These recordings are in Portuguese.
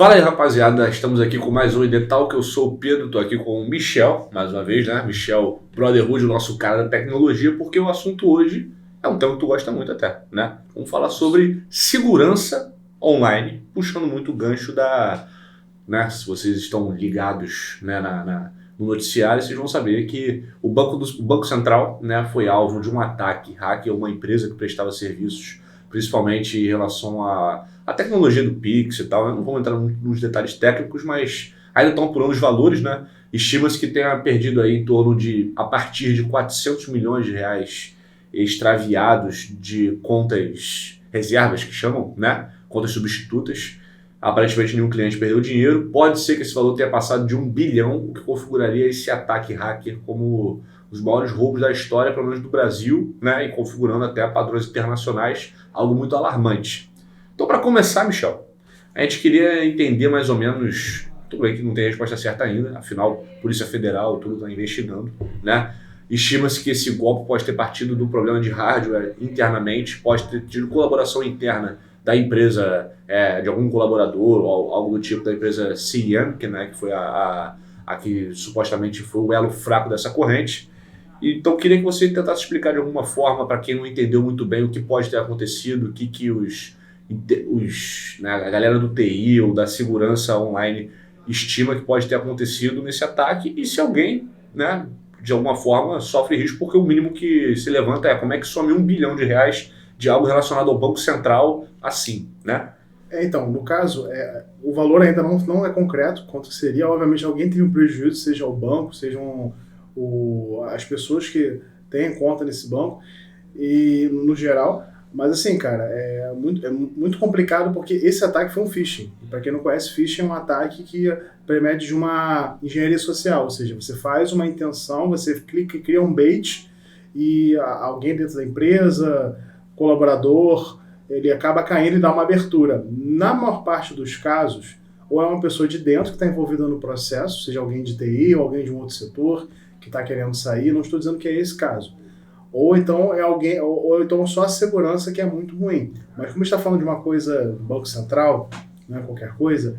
Fala aí, rapaziada, estamos aqui com mais um Idetal, que eu sou o Pedro, estou aqui com o Michel, mais uma vez, né? Michel Brotherhood, o nosso cara da tecnologia, porque o assunto hoje é um tema que tu gosta muito até, né? Vamos falar sobre segurança online, puxando muito o gancho da... né? Se vocês estão ligados, né, no noticiário, vocês vão saber que o Banco Central, né, foi alvo de um ataque hacker a uma empresa que prestava serviços, principalmente em relação à tecnologia do Pix e tal. Eu não vou entrar nos detalhes técnicos, mas ainda estão apurando os valores, né? Estima-se que tenha perdido aí em torno de, a partir de 400 milhões de reais extraviados de contas reservas, que chamam, né? Contas substitutas. Aparentemente nenhum cliente perdeu dinheiro. Pode ser que esse valor tenha passado de 1 bilhão, o que configuraria esse ataque hacker como os maiores roubos da história, pelo menos do Brasil, né? E configurando até padrões internacionais, algo muito alarmante. Então, para começar, Michel, a gente queria entender mais ou menos, tudo bem que não tem resposta certa ainda, afinal, Polícia Federal, tudo está investigando, né? Estima-se que esse golpe pode ter partido do problema de hardware internamente, pode ter tido colaboração interna da empresa, de algum colaborador, ou algo do tipo da empresa CM, que foi a que supostamente foi o elo fraco dessa corrente. Então, queria que você tentasse explicar de alguma forma, para quem não entendeu muito bem o que pode ter acontecido, o que né, a galera do TI ou da segurança online estima que pode ter acontecido nesse ataque, e se alguém, né, de alguma forma, sofre risco, porque o mínimo que se levanta é como é que some 1 bilhão de reais de algo relacionado ao Banco Central assim, né? Então, no caso, o valor ainda não é concreto, quanto seria. Obviamente, alguém teve um prejuízo, seja o banco, sejam as pessoas que têm conta nesse banco, e no geral. Mas assim, cara, é muito complicado, porque esse ataque foi um phishing. Para quem não conhece, phishing é um ataque que premede de uma engenharia social, ou seja, você faz uma intenção, você clica e cria um bait, e alguém dentro da empresa, colaborador, ele acaba caindo e dá uma abertura. Na maior parte dos casos, ou é uma pessoa de dentro que está envolvida no processo, seja alguém de TI ou alguém de um outro setor que está querendo sair, não estou dizendo que é esse caso. Ou então é alguém, ou então só a segurança, que é muito ruim. Mas como está falando de uma coisa do Banco Central, não é qualquer coisa,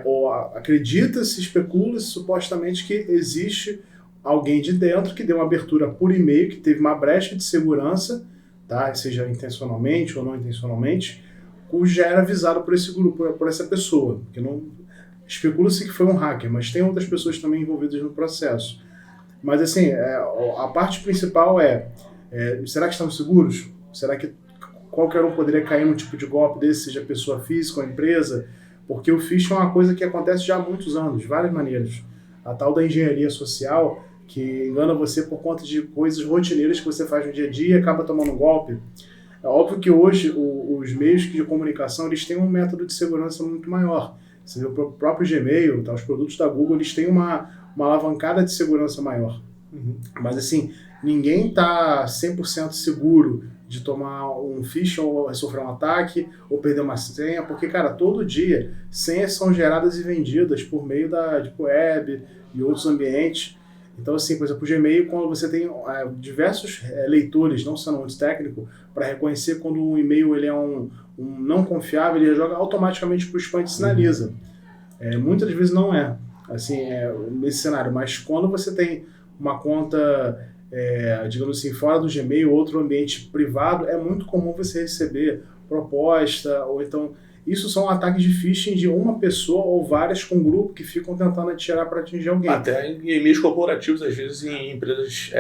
ou acredita-se, especula-se supostamente que existe alguém de dentro que deu uma abertura por e-mail, que teve uma brecha de segurança, tá? Seja intencionalmente ou não intencionalmente, cujo já era avisado por esse grupo, por essa pessoa. Que não especula-se que foi um hacker, mas tem outras pessoas também envolvidas no processo. Mas assim, a parte principal será que estamos seguros? Será que qualquer um poderia cair num tipo de golpe desse, seja pessoa física ou empresa? Porque o phishing é uma coisa que acontece já há muitos anos, de várias maneiras. A tal da engenharia social, que engana você por conta de coisas rotineiras que você faz no dia a dia e acaba tomando um golpe. É óbvio que hoje os meios de comunicação, eles têm um método de segurança muito maior. Você vê o próprio Gmail, tá? Os produtos da Google, eles têm uma alavancada de segurança maior. Mas assim, ninguém está 100% seguro de tomar um phishing ou sofrer um ataque ou perder uma senha, porque, cara, todo dia senhas são geradas e vendidas por meio da Deep Web e outros ambientes. Então, assim, por exemplo, o Gmail, quando você tem diversos leitores, não sendo muito técnico, para reconhecer quando um e-mail ele é um não confiável, ele joga automaticamente para o spam e sinaliza. Muitas vezes não é, assim, nesse cenário, mas quando você tem uma conta, digamos assim, fora do Gmail, outro ambiente privado, é muito comum você receber proposta, ou então... Isso são ataques de phishing de uma pessoa ou várias com um grupo que ficam tentando atirar para atingir alguém. Até em e-mails corporativos, às vezes em empresas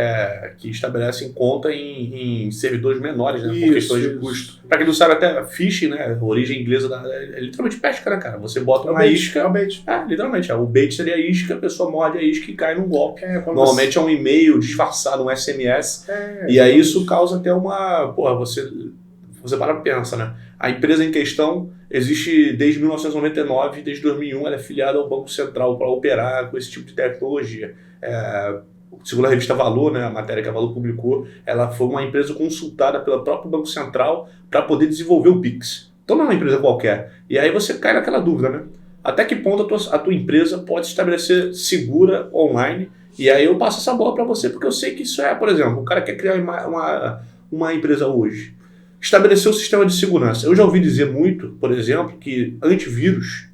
que estabelecem conta em servidores menores, né, por questões de custo. Para quem não sabe, até phishing, né, a origem inglesa é literalmente pesca, né, cara? Você bota uma isca. É o bait. Literalmente. O bait seria a isca, a pessoa morde a isca e cai num golpe. Normalmente é um e-mail disfarçado, um SMS. E aí isso causa até uma... Porra, você para e pensa, né? A empresa em questão existe desde 1999, desde 2001 ela é filiada ao Banco Central para operar com esse tipo de tecnologia. Segundo a revista Valor, né, a matéria que a Valor publicou, ela foi uma empresa consultada pelo próprio Banco Central para poder desenvolver o Pix. Então não é uma empresa qualquer. E aí você cai naquela dúvida, né? Até que ponto a tua empresa pode se estabelecer segura online? E aí eu passo essa bola para você, porque eu sei que isso por exemplo, o cara quer criar uma empresa hoje. Estabelecer o sistema de segurança. Eu já ouvi dizer muito, por exemplo, que antivírus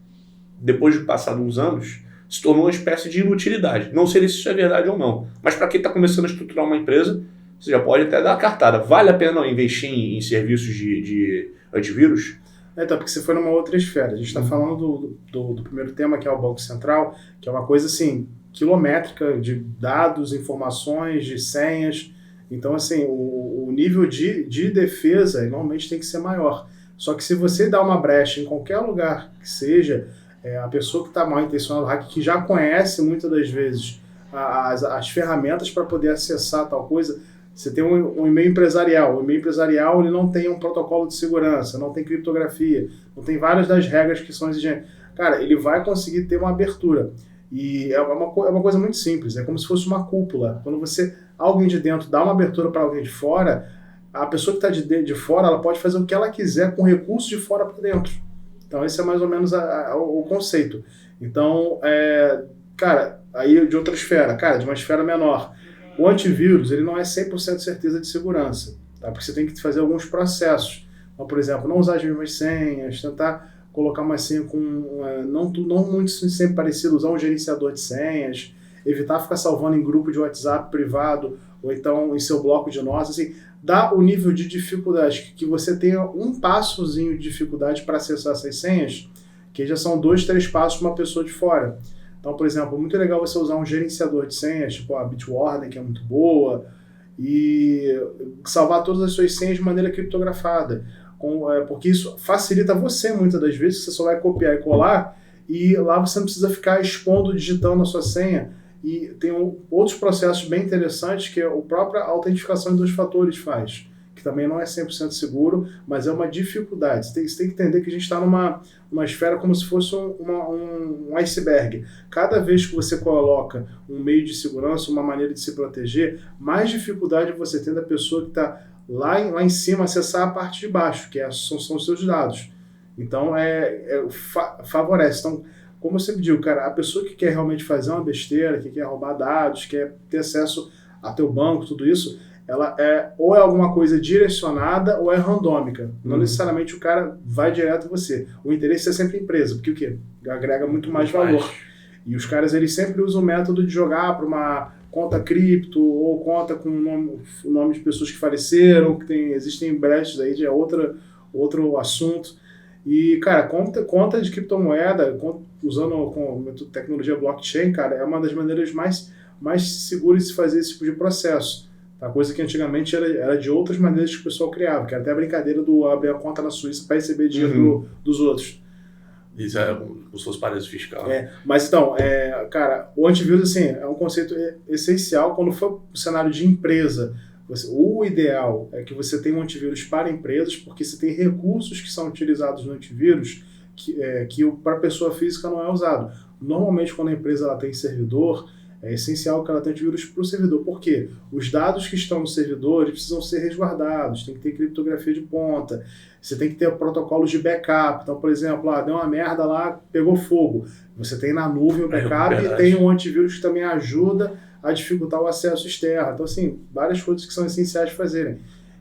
depois de passar uns anos, se tornou uma espécie de inutilidade. Não sei se isso é verdade ou não, mas para quem está começando a estruturar uma empresa, você já pode até dar a cartada. Vale a pena investir em serviços de antivírus? Então, porque você foi numa outra esfera. A gente está falando do primeiro tema, que é o Banco Central, que é uma coisa assim, quilométrica de dados, informações, de senhas. Então, assim, o nível de defesa normalmente tem que ser maior. Só que se você dá uma brecha em qualquer lugar que seja, a pessoa que está mal intencionada, o hacker, que já conhece muitas das vezes as ferramentas para poder acessar tal coisa. Você tem um e-mail empresarial. O e-mail empresarial ele não tem um protocolo de segurança, não tem criptografia, não tem várias das regras que são exigentes. Cara, ele vai conseguir ter uma abertura. E é uma coisa muito simples, é como se fosse uma cúpula. Quando alguém de dentro dá uma abertura para alguém de fora, a pessoa que está de fora ela pode fazer o que ela quiser com recursos de fora para dentro. Então esse é mais ou menos o conceito. Então, cara, aí de outra esfera, cara, de uma esfera menor. O antivírus, ele não é 100% certeza de segurança, tá? Porque você tem que fazer alguns processos. Então, por exemplo, não usar as mesmas senhas, tentar colocar uma senha com não muito sempre parecido, usar um gerenciador de senhas, evitar ficar salvando em grupo de WhatsApp privado ou então em seu bloco de notas, assim, dá o nível de dificuldade, que você tenha um passozinho de dificuldade para acessar essas senhas, que já são 2, 3 passos para uma pessoa de fora. Então, por exemplo, muito legal você usar um gerenciador de senhas, tipo a Bitwarden, que é muito boa, e salvar todas as suas senhas de maneira criptografada. Porque isso facilita você, muitas das vezes, você só vai copiar e colar, e lá você não precisa ficar expondo, digitando a sua senha. E tem outros processos bem interessantes que a própria autentificação em 2 fatores faz, que também não é 100% seguro, mas é uma dificuldade. Você tem que entender que a gente está numa esfera como se fosse um iceberg. Cada vez que você coloca um meio de segurança, uma maneira de se proteger, mais dificuldade você tem da pessoa que está lá em cima acessar a parte de baixo, que são os seus dados. Então, favorece. Então, como eu sempre digo, cara, a pessoa que quer realmente fazer uma besteira, que quer roubar dados, quer ter acesso a teu banco, tudo isso, ela ou é alguma coisa direcionada ou é randômica. Não necessariamente o cara vai direto a você. O interesse é sempre a empresa, porque o quê? Agrega muito mais valor. E os caras eles sempre usam o método de jogar para uma conta cripto ou conta com o nome de pessoas que faleceram, existem brechas aí, já é outro assunto. E, cara, conta de criptomoeda, usando com tecnologia blockchain, cara, é uma das maneiras mais seguras de se fazer esse tipo de processo. A coisa que antigamente era de outras maneiras que o pessoal criava, que era até a brincadeira do abrir a conta na Suíça para receber dinheiro dos outros. Isso é como se fosse paraíso fiscal. Mas então, cara, o antivírus assim, é um conceito essencial quando for o cenário de empresa. O ideal é que você tenha um antivírus para empresas, porque você tem recursos que são utilizados no antivírus que para a pessoa física não é usado. Normalmente, quando a empresa ela tem servidor, é essencial que ela tenha antivírus para o servidor. Por quê? Os dados que estão no servidor precisam ser resguardados, tem que ter criptografia de ponta, você tem que ter protocolos de backup. Então, por exemplo, deu uma merda lá, pegou fogo. Você tem na nuvem o backup e tem um antivírus que também ajuda a dificultar o acesso externo. Então, assim, várias coisas que são essenciais de fazerem.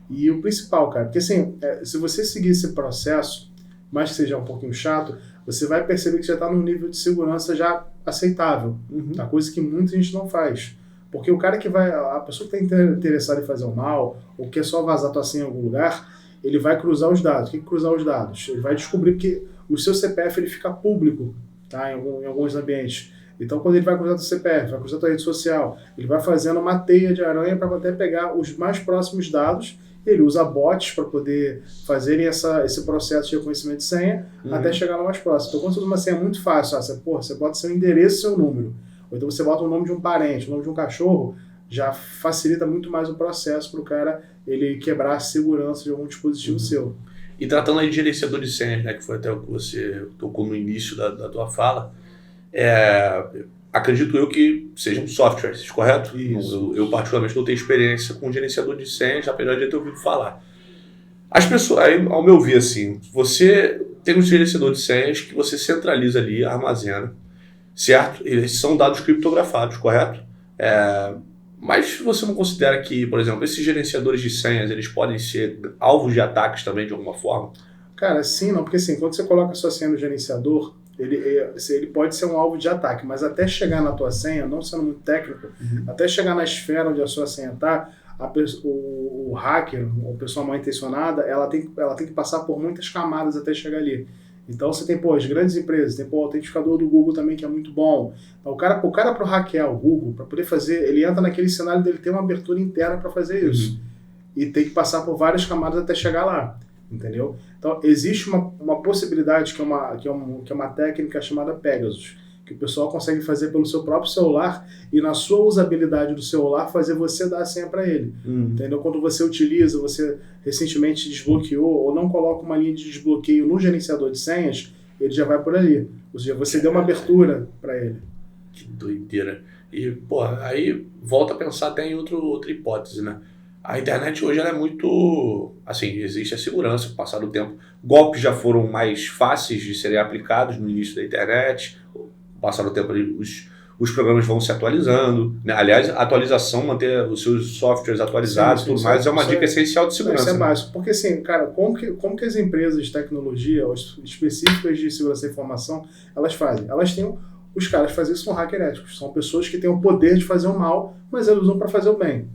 E o principal, cara, porque assim, se você seguir esse processo, mais que seja um pouquinho chato, você vai perceber que já está num nível de segurança já aceitável. Tá? Coisa que muita gente não faz. Porque o cara a pessoa que está interessada em fazer o mal, ou quer só vazar tua senha em algum lugar, ele vai cruzar os dados. O que é cruzar os dados? Ele vai descobrir que o seu CPF ele fica público, tá? em alguns ambientes. Então, quando ele vai cruzar teu CPF, vai cruzar tua rede social, ele vai fazendo uma teia de aranha para poder pegar os mais próximos dados. Ele usa bots para poder fazerem esse processo de reconhecimento de senha até chegar no mais próximo. Então, quando você usa uma senha muito fácil, você bota seu endereço e seu número. Ou então você bota o nome de um parente, o nome de um cachorro, já facilita muito mais o processo para o cara ele quebrar a segurança de algum dispositivo seu. E tratando aí de gerenciador de senhas, né, que foi até o que você tocou no início da tua fala, acredito eu que sejam softwares, correto? Isso. Eu particularmente não tenho experiência com gerenciador de senhas, apesar de ter ouvido falar. As pessoas, aí, ao meu ver, assim, você tem um gerenciador de senhas que você centraliza ali, armazena, certo? Eles são dados criptografados, correto? Mas você não considera que, por exemplo, esses gerenciadores de senhas, eles podem ser alvos de ataques também de alguma forma? Cara, sim, não, porque assim, quando você coloca a sua senha no gerenciador, ele pode ser um alvo de ataque, mas até chegar na tua senha, não sendo muito técnico, até chegar na esfera onde a sua senha está, o hacker, a pessoa mal intencionada, ela tem que passar por muitas camadas até chegar ali. Então você tem, as grandes empresas, tem, o autentificador do Google também, que é muito bom. Então, o cara para hackear o Google, para poder fazer, ele entra naquele cenário dele ter uma abertura interna para fazer isso. E tem que passar por várias camadas até chegar lá, entendeu? Então, existe uma possibilidade que é uma técnica chamada Pegasus, que o pessoal consegue fazer pelo seu próprio celular e na sua usabilidade do celular fazer você dar a senha para ele. Entendeu? Quando você utiliza, você recentemente desbloqueou ou não coloca uma linha de desbloqueio no gerenciador de senhas, ele já vai por ali. Ou seja, você deu uma abertura para ele. Que doideira. E, aí volta a pensar até em outra hipótese, né? A internet hoje ela é muito, assim, existe a segurança com o passar do tempo. Golpes já foram mais fáceis de serem aplicados no início da internet. Passar do tempo, os programas vão se atualizando, né? Aliás, a atualização, manter os seus softwares atualizados, tudo mais, é uma dica essencial de segurança. Isso é básico, porque assim, cara, como que as empresas de tecnologia, específicas de segurança da informação, elas fazem? Elas têm, os caras fazem isso, são hacker éticos, são pessoas que têm o poder de fazer o mal, mas eles usam para fazer o bem.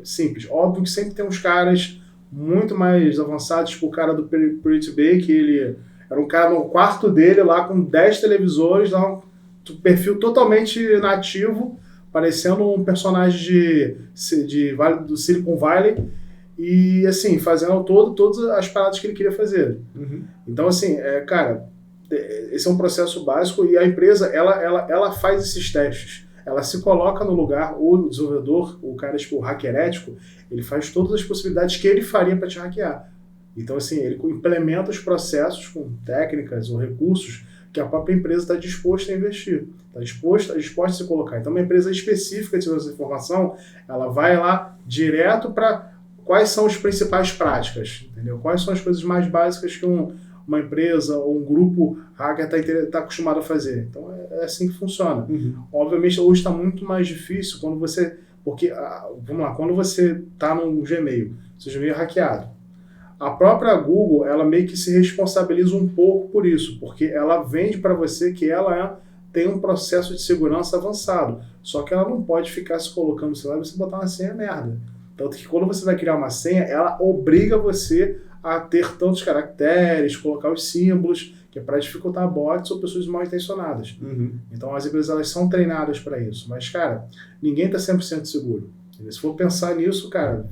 Simples. Óbvio que sempre tem uns caras muito mais avançados, tipo o cara do Pirate que ele era um cara no quarto dele lá com 10 televisores, lá um perfil totalmente nativo, parecendo um personagem do Silicon Valley e assim, fazendo todas as paradas que ele queria fazer. Então assim, cara, esse é um processo básico e a empresa ela faz esses testes. Ela se coloca no lugar, o desenvolvedor, o cara, tipo, o hacker ético, ele faz todas as possibilidades que ele faria para te hackear. Então, assim, ele implementa os processos com técnicas ou recursos que a própria empresa está disposta a investir, está disposta a se colocar. Então, uma empresa específica de segurança da informação, ela vai lá direto para quais são as principais práticas, entendeu? Quais são as coisas mais básicas que uma empresa ou um grupo hacker está acostumado a fazer. Então, é assim que funciona. Obviamente, hoje está muito mais difícil quando você... Porque, vamos lá, quando você está no Gmail, seu Gmail é hackeado. A própria Google, ela meio que se responsabiliza um pouco por isso, porque ela vende para você que ela tem um processo de segurança avançado. Só que ela não pode ficar se colocando no celular e você botar uma senha merda. Tanto que quando você vai criar uma senha, ela obriga você a ter tantos caracteres, colocar os símbolos, que é para dificultar bots ou pessoas mal intencionadas. Então as empresas elas são treinadas para isso. Mas, cara, ninguém está 100% seguro. Se for pensar nisso, cara,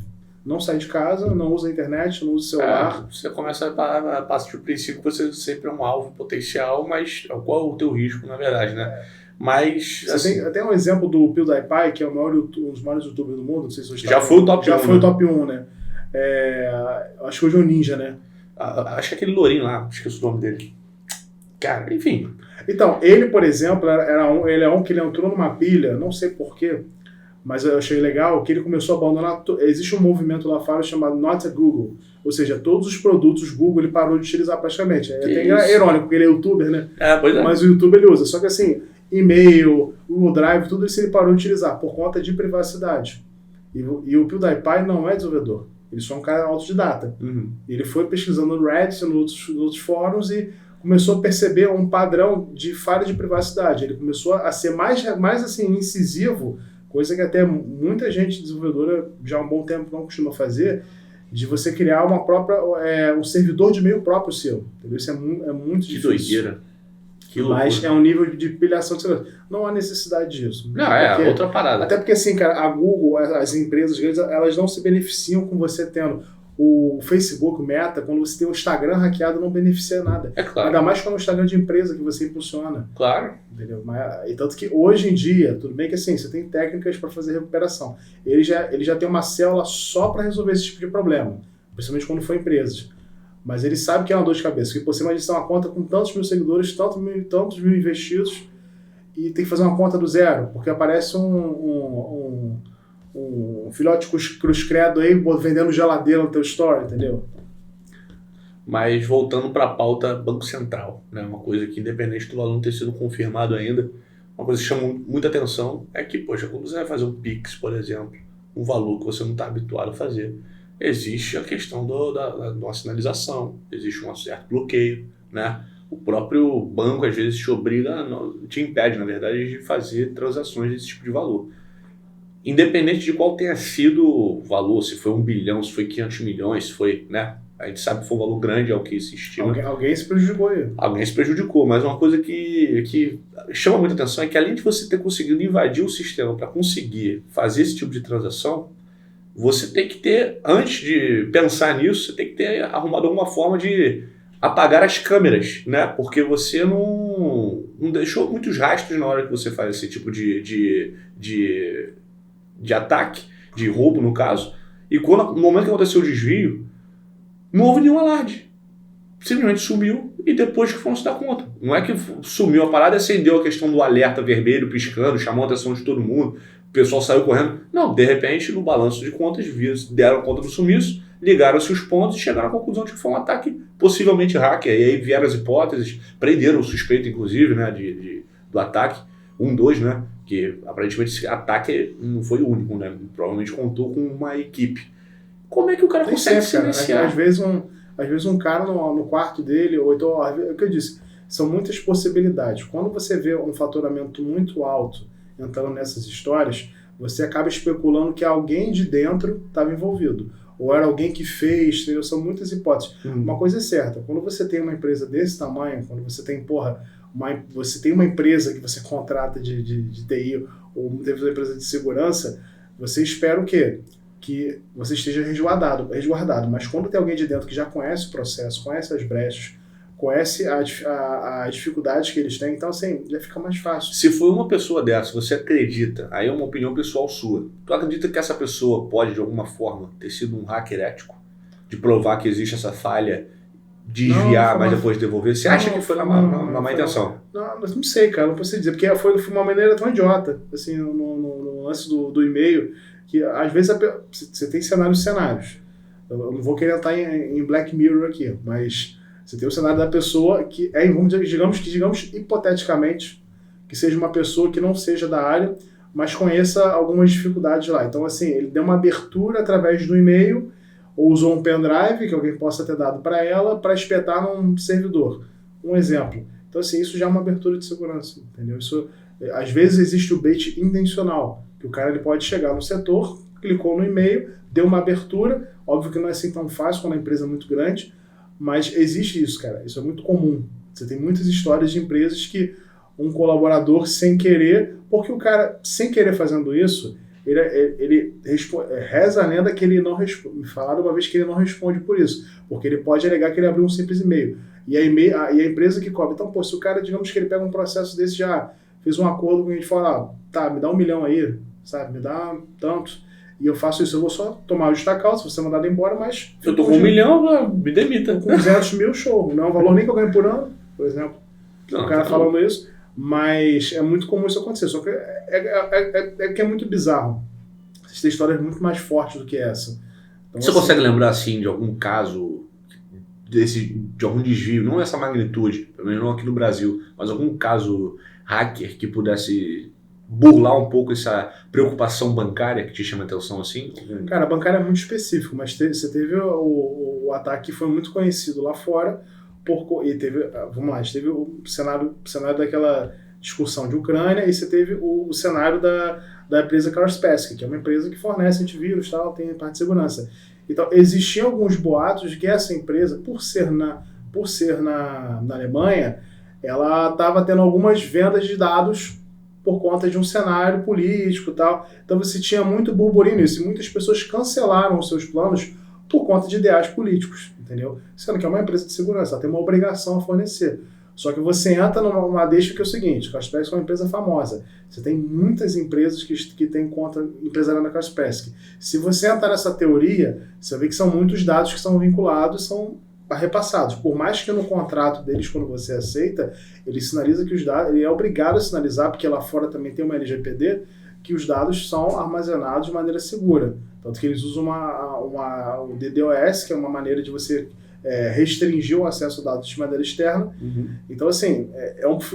não sai de casa, não usa a internet, não usa o celular. Você começa a partir do princípio que você sempre é um alvo potencial, mas qual é o teu risco, na verdade, né? Mas, assim, tem um exemplo do PewDiePie, que é um dos maiores youtubers do mundo, não sei se você já foi o top 1. Já foi o top 1, né? Acho que hoje é o Ninja, né? Acho que aquele lourinho lá, esqueci o nome dele. Cara, enfim. Então, ele, por exemplo, ele é um que ele entrou numa pilha, não sei porquê, mas eu achei legal que ele começou a abandonar. Existe um movimento lá fora chamado Not a Google, ou seja, todos os produtos Google ele parou de utilizar praticamente. É até irônico, porque ele é youtuber, né? Pois é. Mas o YouTube ele usa. Só que assim, e-mail, Google Drive, tudo isso ele parou de utilizar por conta de privacidade. E o PewDiePie não é desenvolvedor. Ele só é um cara autodidata. Ele foi pesquisando no Reddit, nos outros fóruns e começou a perceber um padrão de falha de privacidade. Ele começou a ser mais assim, incisivo, coisa que até muita gente desenvolvedora já há um bom tempo não costuma fazer, de você criar uma própria, um servidor de e-mail próprio seu. Entendeu? Isso é muito difícil. Que doideira. Mas é um nível de pilhação de segurança. Não há necessidade disso. Não, outra parada. Até porque, assim, cara, a Google, as empresas grandes, elas não se beneficiam com você tendo o Facebook, o Meta, quando você tem o Instagram hackeado, não beneficia nada. É claro. Ainda mais quando é um Instagram de empresa que você impulsiona. Claro. Entendeu? E tanto que hoje em dia, tudo bem que assim, você tem técnicas para fazer recuperação. Ele já tem uma célula só para resolver esse tipo de problema, principalmente quando for empresas. Mas ele sabe que é uma dor de cabeça, que você vai editar uma conta com tantos mil seguidores, tantos mil investidos, e tem que fazer uma conta do zero, porque aparece um filhote cruz credo aí vendendo geladeira no teu store, entendeu? Mas voltando para a pauta Banco Central, né? Uma coisa que, independente do valor não ter sido confirmado ainda, uma coisa que chama muita atenção é que, poxa, quando você vai fazer um Pix, por exemplo, um valor que você não está habituado a fazer, existe a questão de uma sinalização, existe um certo bloqueio, né? o próprio banco às vezes te obriga, te impede, na verdade, de fazer transações desse tipo de valor. Independente de qual tenha sido o valor, se foi 1 bilhão, se foi 500 milhões, se foi, né? A gente sabe que foi um valor grande ao que se estima. Alguém se prejudicou aí. Alguém se prejudicou, mas uma coisa que chama muita atenção é que além de você ter conseguido invadir o sistema para conseguir fazer esse tipo de transação, você tem que ter, antes de pensar nisso, você tem que ter arrumado alguma forma de apagar as câmeras, né? Porque você não deixou muitos rastros na hora que você faz esse tipo de ataque, de roubo no caso. E no momento que aconteceu o desvio, não houve nenhum alarde. Simplesmente sumiu e depois que foram se dar conta. Não é que sumiu a parada e acendeu a questão do alerta vermelho piscando, chamou a atenção de todo mundo, o pessoal saiu correndo. Não, de repente, no balanço de contas, deram conta do sumiço, ligaram-se os pontos e chegaram à conclusão de que foi um ataque possivelmente hacker. E aí vieram as hipóteses, prenderam o suspeito, inclusive, né, do ataque, 2, né, que aparentemente esse ataque não foi o único, né, provavelmente contou com uma equipe. Como é que o cara consegue silenciar? Às vezes um cara no quarto dele, ou então, é o que eu disse, são muitas possibilidades. Quando você vê um faturamento muito alto entrando nessas histórias, você acaba especulando que alguém de dentro estava envolvido. Ou era alguém que fez, entendeu? São muitas hipóteses. Uma coisa é certa, quando você tem uma empresa desse tamanho, quando você tem, você tem uma empresa que você contrata de TI, ou uma empresa de segurança, você espera o quê? Que você esteja resguardado, mas quando tem alguém de dentro que já conhece o processo, conhece as brechas, conhece as dificuldades que eles têm, então assim, já fica mais fácil. Se for uma pessoa dessa, você acredita, aí é uma opinião pessoal sua, tu acredita que essa pessoa pode de alguma forma ter sido um hacker ético? De provar que existe essa falha, desviar, mas depois devolver? Você acha que foi na má intenção? Não sei, cara, não posso dizer, porque foi uma maneira tão idiota, assim, no lance do e-mail, que às vezes você tem cenários. Eu não vou querer entrar em Black Mirror aqui, mas você tem o cenário da pessoa que digamos hipoteticamente, que seja uma pessoa que não seja da área, mas conheça algumas dificuldades lá. Então, assim, ele deu uma abertura através do e-mail, ou usou um pendrive que alguém possa ter dado para ela, para espetar num servidor. Um exemplo. Então, assim, isso já é uma abertura de segurança, entendeu? Isso, às vezes existe o bait intencional, que o cara ele pode chegar no setor, clicou no e-mail, deu uma abertura, óbvio que não é assim tão fácil quando a empresa é muito grande, mas existe isso, cara, isso é muito comum. Você tem muitas histórias de empresas que um colaborador sem querer, porque o cara sem querer fazendo isso, ele reza a lenda que ele não responde. Me falaram uma vez que ele não responde por isso, porque ele pode alegar que ele abriu um simples e-mail. E a empresa que cobra. Então, se o cara, digamos que ele pega um processo desse, já fez um acordo com a gente, fala, tá, me dá 1 milhão aí, sabe, me dá tanto, e eu faço isso, eu vou só tomar o justa causa, se você mandar ele embora, mas... Eu tô com 1 milhão, me demita. Com 200 mil, show. Não é um valor nem que eu ganho por ano, por exemplo. O cara falando isso, mas é muito comum isso acontecer, só que que é muito bizarro. Vocês têm histórias muito mais fortes do que essa. Então, você consegue lembrar, assim, de algum caso de algum desvio, não essa magnitude, pelo menos não aqui no Brasil, mas algum caso hacker que pudesse burlar um pouco essa preocupação bancária que te chama a atenção assim? Cara, a bancária é muito específico, mas você teve o ataque que foi muito conhecido lá fora, e teve, vamos lá, a gente teve o cenário daquela discussão de Ucrânia, e você teve o cenário da empresa Kaspersky, que é uma empresa que fornece antivírus, tal, tem parte de segurança. Então, existiam alguns boatos de que essa empresa, por ser na Alemanha, ela estava tendo algumas vendas de dados por conta de um cenário político e tal. Então você tinha muito burburinho nisso, e muitas pessoas cancelaram os seus planos por conta de ideais políticos, entendeu? Sendo que é uma empresa de segurança, ela tem uma obrigação a fornecer. Só que você entra numa deixa que é o seguinte, a Kaspersky é uma empresa famosa. Você tem muitas empresas que têm conta empresarial na Kaspersky. Se você entrar nessa teoria, você vê que são muitos dados que são vinculados, são repassados. Por mais que no contrato deles, quando você aceita, ele sinaliza que os dados, ele é obrigado a sinalizar, porque lá fora também tem uma LGPD, que os dados são armazenados de maneira segura. Tanto que eles usam o DDoS, que é uma maneira de você restringir o acesso a dados de maneira externa. Uhum. Então, assim,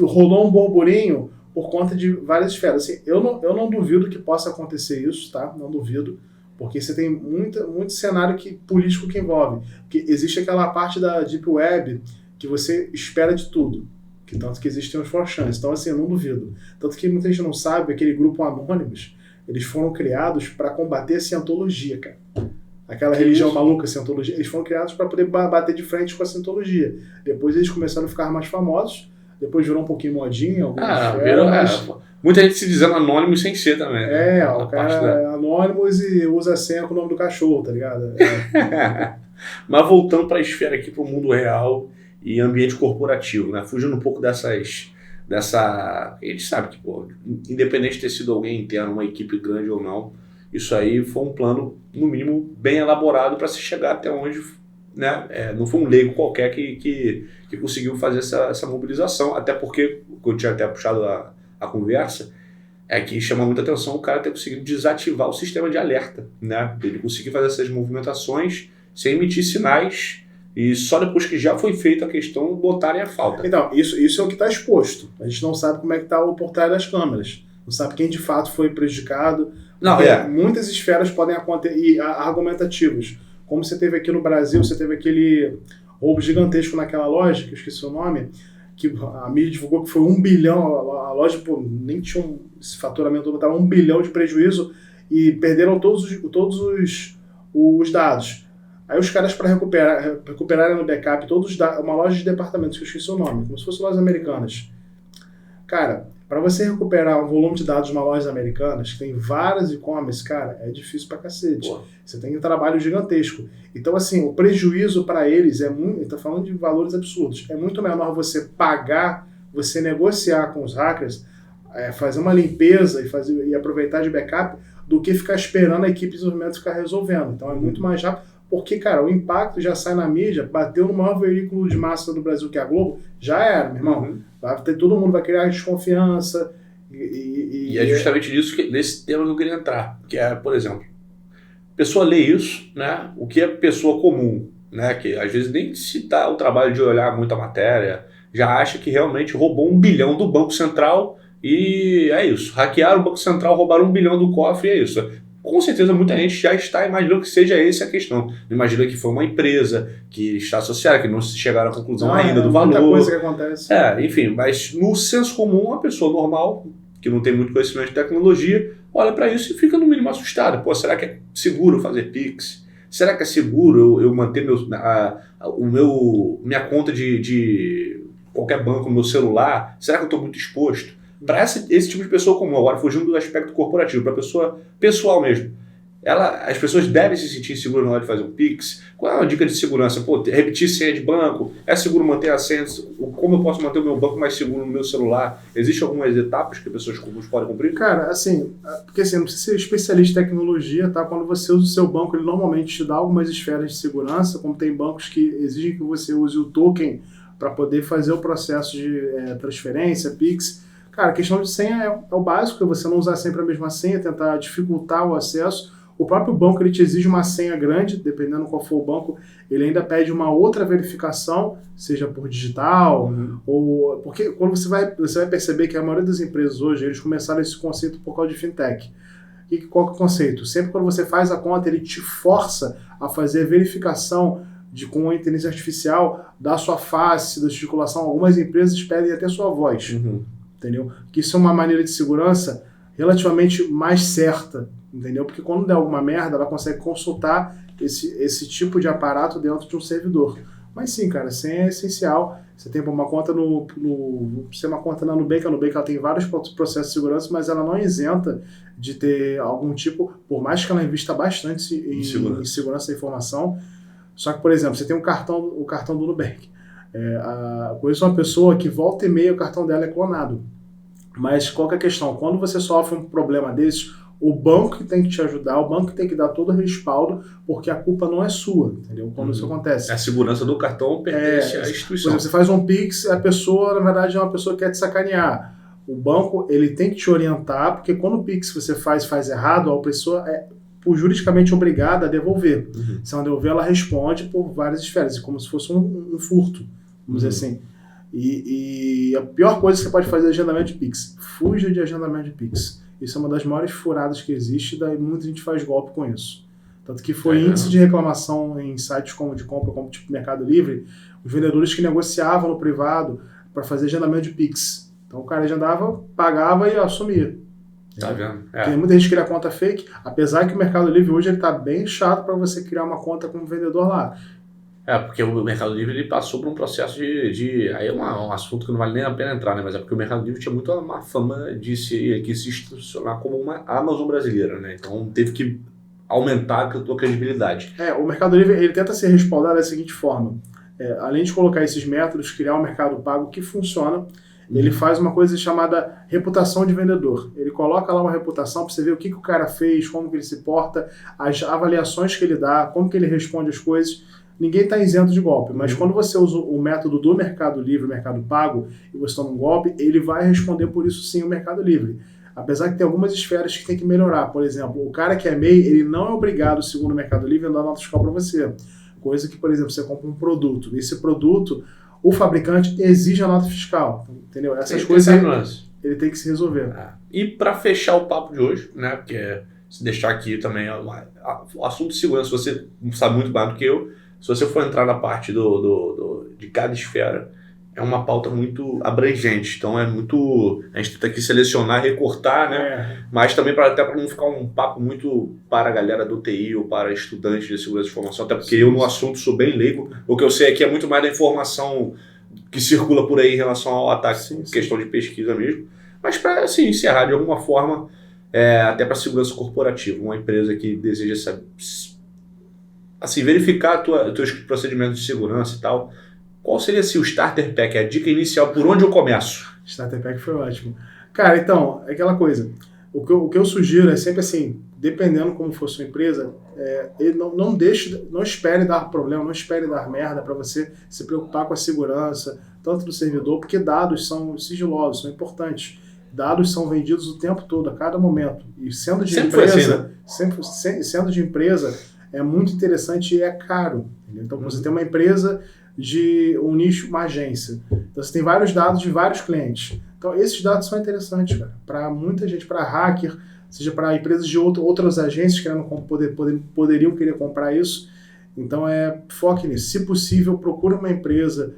rolou um burburinho por conta de várias esferas. Assim, eu não duvido que possa acontecer isso, tá? Não duvido, porque você tem muito cenário político que envolve. Porque existe aquela parte da Deep Web que você espera de tudo. Que tanto que existem os forchans. Então, assim, eu não duvido. Tanto que muita gente não sabe, aquele grupo Anonymous, eles foram criados para combater a cientologia, cara. Aquela religião maluca, cientologia. Eles foram criados para poder bater de frente com a cientologia. Depois eles começaram a ficar mais famosos. Depois virou um pouquinho modinha. Muita gente se dizendo anônimo sem ser também. O cara é Anonymous e usa a senha com o nome do cachorro, tá ligado? Mas voltando para a esfera aqui, para o mundo real e ambiente corporativo, né? Fugindo um pouco dessa... A gente sabe que, pô, independente de ter sido alguém interno, uma equipe grande ou não, isso aí foi um plano, no mínimo, bem elaborado para se chegar até onde, né? Não foi um leigo qualquer que conseguiu fazer essa mobilização, até porque, eu tinha até puxado a conversa, é que chama muita atenção o cara ter conseguido desativar o sistema de alerta, né? Ele conseguiu fazer essas movimentações sem emitir sinais e só depois que já foi feita a questão botarem a falta. Então, isso é o que está exposto. A gente não sabe como é que está o por trás das câmeras. Não sabe quem de fato foi prejudicado. Muitas esferas podem acontecer, e argumentativas. Como você teve aqui no Brasil, você teve aquele roubo gigantesco naquela loja, que eu esqueci o nome, que a mídia divulgou que foi 1 bilhão, a loja nem tinha esse faturamento, estava 1 bilhão de prejuízo e perderam todos os dados. Aí os caras, para recuperarem no backup todos os dados, uma loja de departamentos, que eu esqueci o nome, como se fosse lojas americanas. Cara, para você recuperar um volume de dados de uma loja americanas, que tem várias e-commerce, cara, é difícil pra cacete. Pô. Você tem um trabalho gigantesco. Então, assim, o prejuízo para eles é muito... Tá falando de valores absurdos. É muito menor você pagar, você negociar com os hackers, fazer uma limpeza e aproveitar de backup, do que ficar esperando a equipe de desenvolvimento ficar resolvendo. Então, é muito mais rápido. Porque, cara, o impacto já sai na mídia, bateu no maior veículo de massa do Brasil, que é a Globo, já era, meu irmão. Todo mundo vai criar desconfiança. E é justamente nesse tema que eu queria entrar. Que é, por exemplo, a pessoa lê isso, né? O que é pessoa comum, né? Que às vezes nem se dá o trabalho de olhar muito a matéria, já acha que realmente roubou 1 bilhão do Banco Central e é isso. Hackearam o Banco Central, roubaram 1 bilhão do cofre e é isso. Com certeza muita gente já está imaginando que seja essa a questão. Não imagina que foi uma empresa que está associada, que não se chegaram à conclusão ainda do valor. Muita coisa que acontece. Enfim, mas no senso comum, uma pessoa normal, que não tem muito conhecimento de tecnologia, olha para isso e fica no mínimo assustada. Pô, será que é seguro fazer Pix? Será que é seguro eu manter minha conta de qualquer banco no meu celular? Será que eu estou muito exposto? Para esse tipo de pessoa comum, agora fugindo do aspecto corporativo, para a pessoa pessoal mesmo, as pessoas devem se sentir seguras na hora de fazer um Pix. Qual é uma dica de segurança? Pô, repetir senha de banco? É seguro manter a senha? Como eu posso manter o meu banco mais seguro no meu celular? Existem algumas etapas que pessoas comuns podem cumprir? Cara, assim, porque assim, não precisa ser especialista em tecnologia, tá? Quando você usa o seu banco, ele normalmente te dá algumas esferas de segurança, como tem bancos que exigem que você use o token para poder fazer o processo de transferência, Pix. Cara, a questão de senha é o básico, é você não usar sempre a mesma senha, tentar dificultar o acesso. O próprio banco ele te exige uma senha grande, dependendo qual for o banco, ele ainda pede uma outra verificação, seja por digital, ou porque quando você vai perceber que a maioria das empresas hoje, eles começaram esse conceito por causa de fintech. Qual que é o conceito? Sempre quando você faz a conta, ele te força a fazer a verificação com a inteligência artificial da sua face, da gesticulação. Algumas empresas pedem até sua voz. Entendeu? Que isso é uma maneira de segurança relativamente mais certa, entendeu? Porque quando der alguma merda, ela consegue consultar esse tipo de aparato dentro de um servidor. Mas sim, cara, senha é essencial. Você tem uma conta uma conta na Nubank, a Nubank ela tem vários processos de segurança, mas ela não é isenta de ter algum tipo, por mais que ela invista bastante em segurança da informação. Só que, por exemplo, você tem o cartão do Nubank. Conheço uma pessoa que volta e meia o cartão dela é clonado. Mas qual que é a questão? Quando você sofre um problema desses, o banco tem que te ajudar, o banco tem que dar todo o respaldo, porque a culpa não é sua, entendeu? Quando isso acontece. A segurança do cartão pertence à instituição. Por exemplo, você faz um Pix, a pessoa, na verdade, é uma pessoa que quer te sacanear. O banco, ele tem que te orientar, porque quando o Pix você faz errado, a pessoa juridicamente obrigada a devolver. Se ela devolver, ela responde por várias esferas, como se fosse um furto, vamos dizer assim. E a pior coisa que você pode fazer é agendamento de Pix. Fuja de agendamento de Pix. Isso é uma das maiores furadas que existe, daí muita gente faz golpe com isso. Tanto que foi índice de reclamação em sites como de compra, como tipo Mercado Livre, os vendedores que negociavam no privado para fazer agendamento de Pix. Então o cara agendava, pagava e assumia. Tá vendo? Tem muita gente que cria conta fake, apesar que o Mercado Livre hoje ele tá bem chato para você criar uma conta como vendedor lá. Porque o Mercado Livre ele passou por um processo de aí é um assunto que não vale nem a pena entrar, né? Mas é porque o Mercado Livre tinha muito uma fama de se institucionar como uma Amazon brasileira, né? Então teve que aumentar a tua credibilidade. O Mercado Livre ele tenta ser respaldado da seguinte forma: além de colocar esses métodos, criar um mercado pago que funciona, ele faz uma coisa chamada reputação de vendedor. Ele coloca lá uma reputação para você ver o que o cara fez, como que ele se porta, as avaliações que ele dá, como que ele responde as coisas. Ninguém está isento de golpe, mas quando você usa o método do Mercado Livre, o Mercado Pago, e você toma um golpe, ele vai responder por isso sim o Mercado Livre. Apesar que tem algumas esferas que tem que melhorar. Por exemplo, o cara que é MEI, ele não é obrigado, segundo o Mercado Livre, a dar nota fiscal para você. Coisa que, por exemplo, você compra um produto. Nesse produto, o fabricante exige a nota fiscal. Entendeu? Essas coisas ele tem que se resolver. E para fechar o papo de hoje, né? Porque se deixar aqui também o assunto de segurança, você sabe muito mais do que eu. Se você for entrar na parte de cada esfera, é uma pauta muito abrangente. Então é muito. A gente tenta aqui selecionar, recortar, né? Mas também até para não ficar um papo muito para a galera do TI ou para estudantes de segurança de informação, até porque eu no assunto sou bem leigo. O que eu sei aqui é muito mais da informação que circula por aí em relação ao ataque, questão de pesquisa mesmo. Mas para assim, encerrar de alguma forma, até para segurança corporativa, uma empresa que deseja verificar teus procedimentos de segurança e tal, qual seria o Starter Pack, a dica inicial, por onde eu começo? Starter Pack foi ótimo. Cara, então, é aquela coisa, o que eu sugiro é sempre assim, dependendo como for sua empresa, não espere dar problema, não espere dar merda para você se preocupar com a segurança, tanto do servidor, porque dados são sigilosos, são importantes. Dados são vendidos o tempo todo, a cada momento. E sendo de empresa, sendo de empresa, é muito interessante e é caro. Entendeu? Então, você tem uma empresa de um nicho, uma agência. Então, você tem vários dados de vários clientes. Então, esses dados são interessantes, cara, para muita gente, para hacker, seja para empresas de outras agências que poderiam querer comprar isso. Então, foque nisso. Se possível, procure uma empresa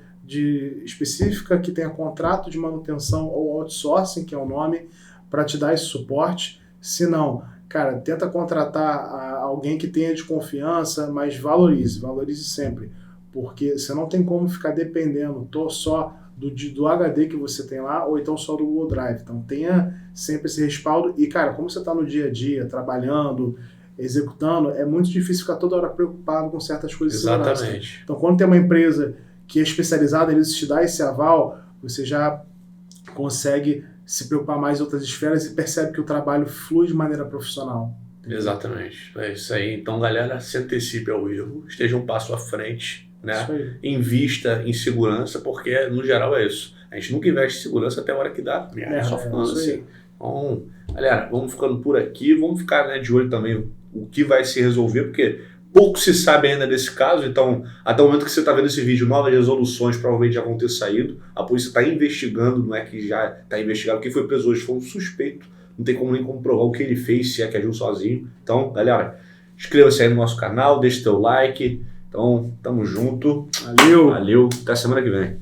específica que tenha contrato de manutenção ou outsourcing, que é o nome, para te dar esse suporte. Se não, cara, tenta contratar alguém que tenha de confiança, mas valorize sempre, porque você não tem como ficar dependendo só do HD que você tem lá, ou então só do Google Drive. Então tenha sempre esse respaldo e, cara, como você está no dia a dia, trabalhando, executando, é muito difícil ficar toda hora preocupado com certas coisas. Exatamente. Então quando tem uma empresa que é especializada, eles te dão esse aval, você já consegue se preocupar mais em outras esferas e percebe que o trabalho flui de maneira profissional. Entendeu? Exatamente. É isso aí. Então, galera, se antecipe ao erro, esteja um passo à frente, né? Invista em segurança, porque no geral é isso. A gente nunca investe em segurança até a hora que dá. Só falando assim. Então, galera, vamos ficando por aqui, vamos ficar, né, de olho também o que vai se resolver, porque pouco se sabe ainda desse caso, então até o momento que você está vendo esse vídeo, novas resoluções provavelmente já vão ter saído, a polícia está investigando, não é que já está investigado, quem foi preso hoje foi um suspeito, não tem como nem comprovar o que ele fez, se é que agiu sozinho. Então, galera, inscreva-se aí no nosso canal, deixe seu like, então tamo junto, valeu, até semana que vem.